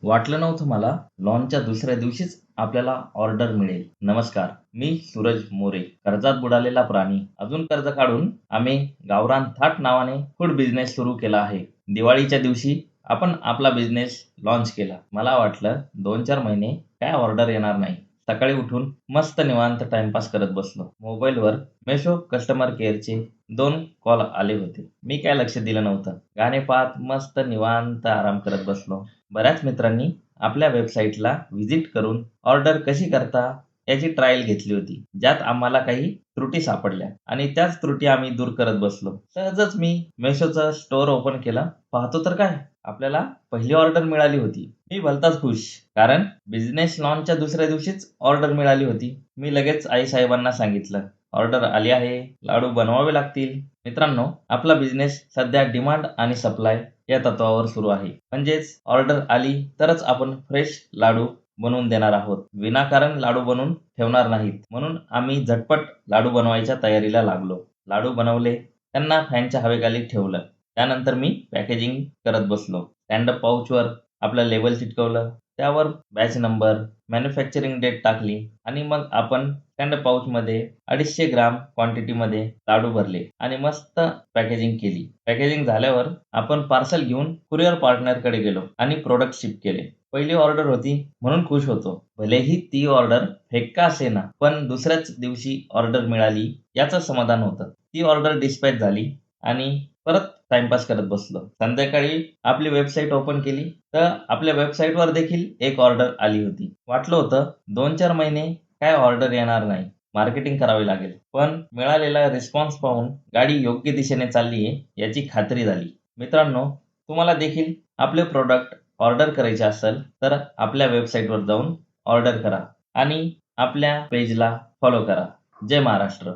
वाटलं नव्हतं मला लॉन्चच्या दुसऱ्या दिवशीच आपल्याला ऑर्डर मिळेल. नमस्कार, मी सूरज मोरे. कर्जात बुडालेला प्राणी. अजून कर्ज काढून आम्ही गावरान थाट नावाने फूड बिझनेस सुरू केला आहे. दिवाळीच्या दिवशी आपण आपला बिझनेस लॉन्च केला. मला वाटलं 2-4 महिने काय ऑर्डर येणार नाही. सकाळी उठून मस्त निवांत टाइमपास करत बसलो. मोबाईलवर मेशो कस्टमर केअरचे 2 कॉल आले होते. मी काय लक्ष दिलं नव्हतं. गाणे पाहत मस्त निवांत आराम करत बसलो. बऱ्याच मित्रांनी आपल्या वेबसाईटला व्हिजिट करून ऑर्डर कशी करता याची ट्रायल घेतली होती, ज्यात आम्हाला काही त्रुटी सापडल्या आणि त्याच त्रुटी आम्ही दूर करत बसलो. सहजच मी मेशोचं स्टोअर ओपन केलं. पाहतो तर काय, आपल्याला पहिली ऑर्डर मिळाली होती. मी भलताच खुश, कारण बिझनेस लॉन्चच्या दुसऱ्या दिवशीच ऑर्डर मिळाली होती. मी लगेच आईसाहेबांना सांगितलं, ऑर्डर आली आहे, लाडू बनवावे लागतील. मित्रांनो, आपला बिझनेस सध्या डिमांड आणि सप्लाय या तत्वावर सुरू आहे. म्हणजेच ऑर्डर आली तरच आपण फ्रेश लाडू बनवून देणार आहोत. विनाकारण लाडू बनवून ठेवणार नाहीत. म्हणून आम्ही झटपट लाडू बनवायच्या तयारीला लागलो. लाडू बनवले, त्यांना फॅनच्या हवेखाली ठेवलं. त्यानंतर मी पॅकेजिंग करत बसलो. स्टँडअप पाऊचवर आपलं लेबल चिटकवलं, त्यावर बॅच नंबर, मॅन्युफॅक्चरिंग डेट टाकली आणि मग आपण स्टँडअप पाऊचमध्ये 250 ग्राम क्वांटिटीमध्ये लाडू भरले आणि मस्त पॅकेजिंग केली. पॅकेजिंग झाल्यावर आपण पार्सल घेऊन कुरिअर पार्टनरकडे गेलो आणि प्रोडक्ट शिप केले. पहिली ऑर्डर होती म्हणून खुश होतो. भलेही ती ऑर्डर फेक का असेना, पण दुसऱ्याच दिवशी ऑर्डर मिळाली याचं समाधान होतं. ती ऑर्डर डिस्पॅच झाली आणि परत टाइमपास करत बसलो. संध्याकाळी आपली वेबसाईट ओपन केली तर आपल्या वेबसाईटवर देखील एक ऑर्डर आली होती. वाटलं होतं 2-4 महिने काय ऑर्डर येणार नाही, मार्केटिंग करावे लागेल. पण मिळालेला रिस्पॉन्स पाहून गाडी योग्य दिशेने चाललीये याची खात्री झाली. मित्रांनो, तुम्हाला देखील आपले प्रोडक्ट ऑर्डर करायचे असेल तर आपल्या वेबसाईटवर जाऊन ऑर्डर करा आणि आपल्या पेजला फॉलो करा. जय महाराष्ट्र.